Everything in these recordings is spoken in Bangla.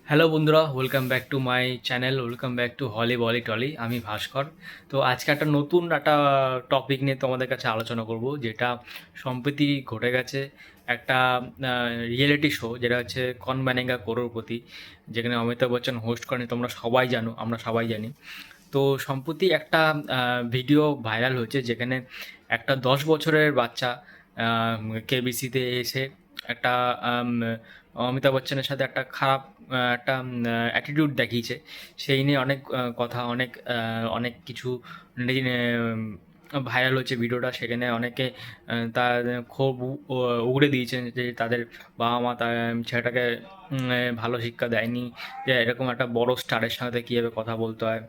হ্যালো বন্ধুরা, welcome back to my channel, welcome back to Holly Bolly Tolly. আমি ভাস্কর। তো আজকে একটা নতুন একটা টপিক নিয়ে তোমাদের কাছে আলোচনা করব, যেটা সম্প্রতি ঘটে গেছে। একটা রিয়েলিটি শো, যেটা হচ্ছে কন বানেগা করোড়পতি, যেখানে অমিতাভ বচ্চন হোস্ট করেন। তোমরা সবাই জানো, আমরা সবাই জানি। তো সম্প্রতি একটা ভিডিও ভাইরাল হয়েছে, যেখানে একটা 10 বছরের বাচ্চা কেবিসিতে এসে একটা আম, অমিতাভ বচ্চনের সাথে একটা খারাপ একটা অ্যাটিটিউড দেখিয়েছে। সেই নিয়ে অনেক কথা, অনেক অনেক কিছু ভাইরাল হচ্ছে ভিডিওটা। সেখানে অনেকে তার ক্ষোভ উগড়ে দিয়েছেন যে তাদের বাবা মা তার ছেলেটাকে ভালো শিক্ষা দেয়নি, যে এরকম একটা বড় স্টারের সাথে কীভাবে কথা বলতে হয়,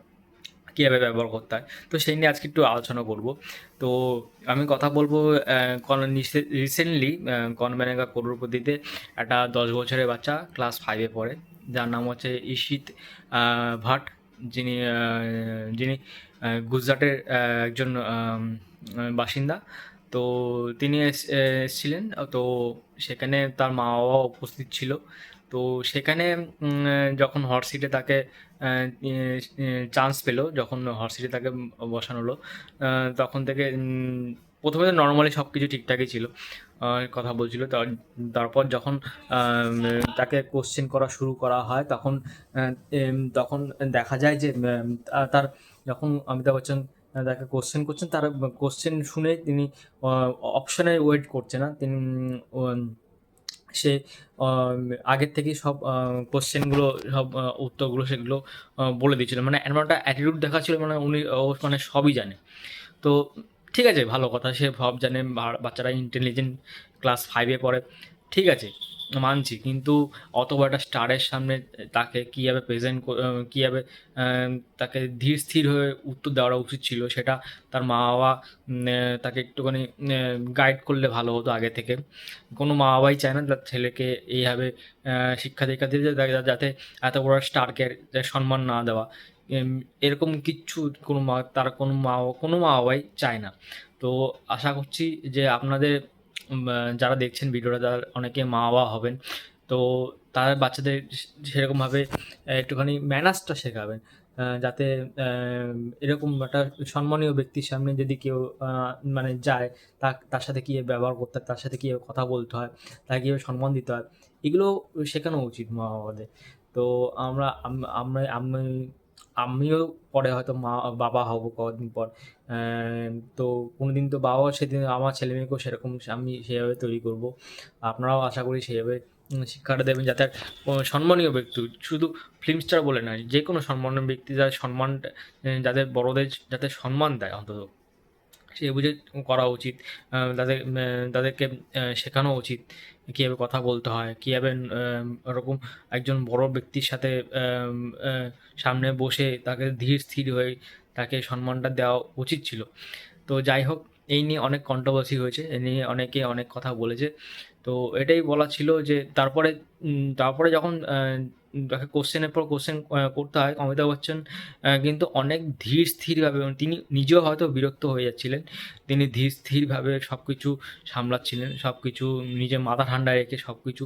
কীভাবে ব্যবহার করতে হয়। তো সেই নিয়ে আজকে একটু আলোচনা করব। তো আমি কথা বলবো রিসেন্টলি কন বানেগা করোড়পতিতে একটা 10 বছরের বাচ্চা ক্লাস 5-এ পড়ে, যার নাম হচ্ছে ঈশিত ভাট, যিনি যিনি গুজরাটের একজন বাসিন্দা। তো তিনি এসেছিলেন। তো সেখানে তার মা বাবা উপস্থিত ছিল। তো সেখানে যখন হট সিটে তাকে চান্স পেলো, যখন হট সিটে তাকে বসানো হলো, তখন থেকে প্রথমে তো নর্মালি সব কিছু ঠিকঠাকই ছিল, কথা বলছিল। তারপর যখন তাকে কোশ্চেন করা শুরু করা হয়, তখন তখন দেখা যায় যে তার যখন অমিতাভ বচ্চন তাকে কোশ্চেন করছেন, তার কোশ্চেন শুনে তিনি অপশনে ওয়েট করছে না। তিনি সে আম, আগের থেকেই সব কোশ্চেনগুলো, সব উত্তরগুলো সেগুলো বলে দিয়েছিল। মানে এমন একটা অ্যাটিটিউড দেখাচ্ছিল, মানে উনি মানে সবই জানে। তো ঠিক আছে, ভালো কথা, সে সব জানে, বাচ্চারা ইন্টেলিজেন্ট, ক্লাস 5-এ পড়ে, ঠিক আছে, মানছি। কিন্তু অত বড় একটা স্টারের সামনে তাকে কীভাবে প্রেজেন্ট, কীভাবে তাকে ধীর স্থির হয়ে উত্তর দেওয়া উচিত ছিল, সেটা তার মা বাবা তাকে একটুখানি গাইড করলে ভালো হতো আগে থেকে। কোনো মা বাবাই চায় না তার ছেলেকে এইভাবে শিক্ষা দীক্ষা দিতে, যাতে এত বড় স্টারকে সম্মান না দেওয়া। এরকম কিচ্ছু কোনো মা বাবাই চায় না। তো আশা করছি যে আপনাদের যারা দেখছেন ভিডিওটা, তারা অনেকে মা বাবা হবেন। তো তারা বাচ্চাদের সেরকমভাবে একটুখানি ম্যানার্সটা শেখাবেন, যাতে এরকম একটা সম্মানীয় ব্যক্তির সামনে যদি কেউ মানে যায়, তার সাথে কীভাবে ব্যবহার করতে হয়, তার সাথে কীভাবে কথা বলতে হয়, তাকে কীভাবে সম্মান দিতে হয়, এগুলো শেখানো উচিত মা বাবাদের। তো আমরা আমরা আমি আমিও পরে হয়তো বাবা হব কদিন পর। তো কোনোদিন তো বাবা, সেদিন আমার ছেলে মেয়েকেও সেরকম আমি সেভাবে তৈরি করব। আপনারাও আশা করি সেভাবে শিক্ষাটা দেবেন, যাতে সম্মানীয় ব্যক্তি, শুধু ফিল্ম স্টার বলে নয়, যে কোনো সম্মানীয় ব্যক্তি যার সম্মান, যাদের বড়দের যাতে সম্মান দেয় অন্তত, সে বুঝে করা উচিত। তাদেরকে শেখানো উচিত কীভাবে কথা বলতে হয়, কীভাবে ওরকম একজন বড় ব্যক্তির সাথে আম আ সামনে বসে তাকে ধীর স্থির হয়ে তাকে সম্মানটা দেওয়া উচিত ছিল। তো যাই হোক, এই নিয়ে অনেক কন্ট্রোভার্সি হয়েছে, এ নিয়ে অনেকে অনেক কথা বলেছে। তো এটাই বলার ছিল যে তারপরে যখন তাকে কোশ্চেনের পর কোশ্চেন করতে হয়, অমিতাভ বচ্চন কিন্তু অনেক ধীর স্থিরভাবে, এবং তিনি নিজেও হয়তো বিরক্ত হয়ে যাচ্ছিলেন। তিনি ধীর স্থিরভাবে সব কিছু সামলাচ্ছিলেন, সব কিছু নিজের মাথা ঠান্ডা রেখে সব কিছু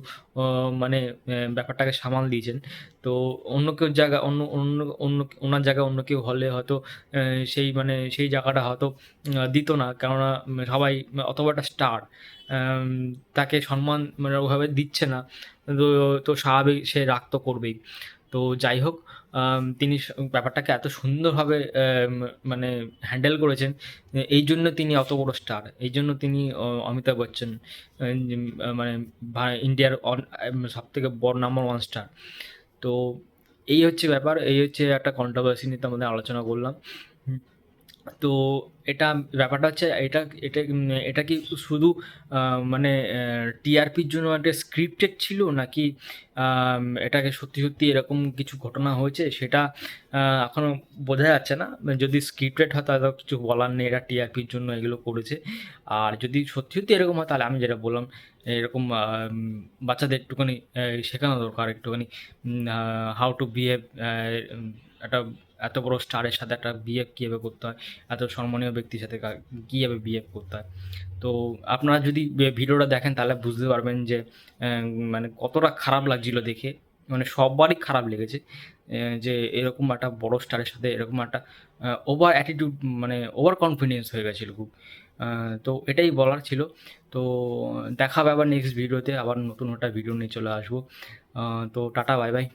মানে ব্যাপারটাকে সামাল দিয়েছেন। তো অন্য কেউ জায়গা অন্য অন্য অন্য ওনার জায়গায় অন্য কেউ হলে হয়তো সেই জায়গাটা হয়তো দিত না। কেননা সবাই অত বড় একটা স্টার, আম তাকে সম্মান মানে ওভাবে দিচ্ছে না। তো তো স্বাভাবিক সে রাগ তো করবেই। তো যাই হোক, তিনি ব্যাপারটাকে এত সুন্দরভাবে মানে হ্যান্ডেল করেছেন। এইজন্য তিনি অত বড় স্টার। এইজন্য তিনি অমিতাভ বচ্চন, মানে ইন্ডিয়ার সবথেকে বড় নাম্বার 1 স্টার। তো এই হচ্ছে ব্যাপার। এই হচ্ছে একটা কন্ট্রোভার্সি নিয়ে তোমাদের আলোচনা করলাম। হুম। তো এটা ব্যাপারটা হচ্ছে, এটা কি শুধু মানে টিআরপির জন্য একটা স্ক্রিপ্টেড ছিল, নাকি এটাকে সত্যি এরকম কিছু ঘটনা হয়েছে, সেটা এখনো বোঝা যাচ্ছে না। যদি স্ক্রিপ্টেড হয় তাহলে তো কিছু বলার নেই, এটা টিআরপির জন্য এগুলো করেছে। আর যদি সত্যি এরকম হয়, তাহলে আমি যেটা বললাম, এরকম বাচ্চাদের একটুখানি শেখানো দরকার, একটুখানি হাউ টু বিহেভ, একটা এত বড় স্টারের সাথে একটা বিহেভ কীভাবে করতে হয়, এত সম্মানীয় ব্যক্তির সাথে কীভাবে বিহেভ করতে হয়। তো আপনারা যদি ভিডিওটা দেখেন, তাহলে বুঝতে পারবেন যে মানে কতটা খারাপ লাগছিল দেখে। মানে সবারই খারাপ লেগেছে। যে এরকম একটা বড় স্টারের সাথে এরকম একটা ওভার অ্যাটিটিউড মানে ওভার কনফিডেন্স হয়ে গেছিল খুব। আ তো এটাই বলার ছিল। তো দেখা হবে আবার নেক্সট ভিডিওতে। আবার নতুন একটা ভিডিও নিয়ে চলে আসবো। তো টাটা বাই বাই।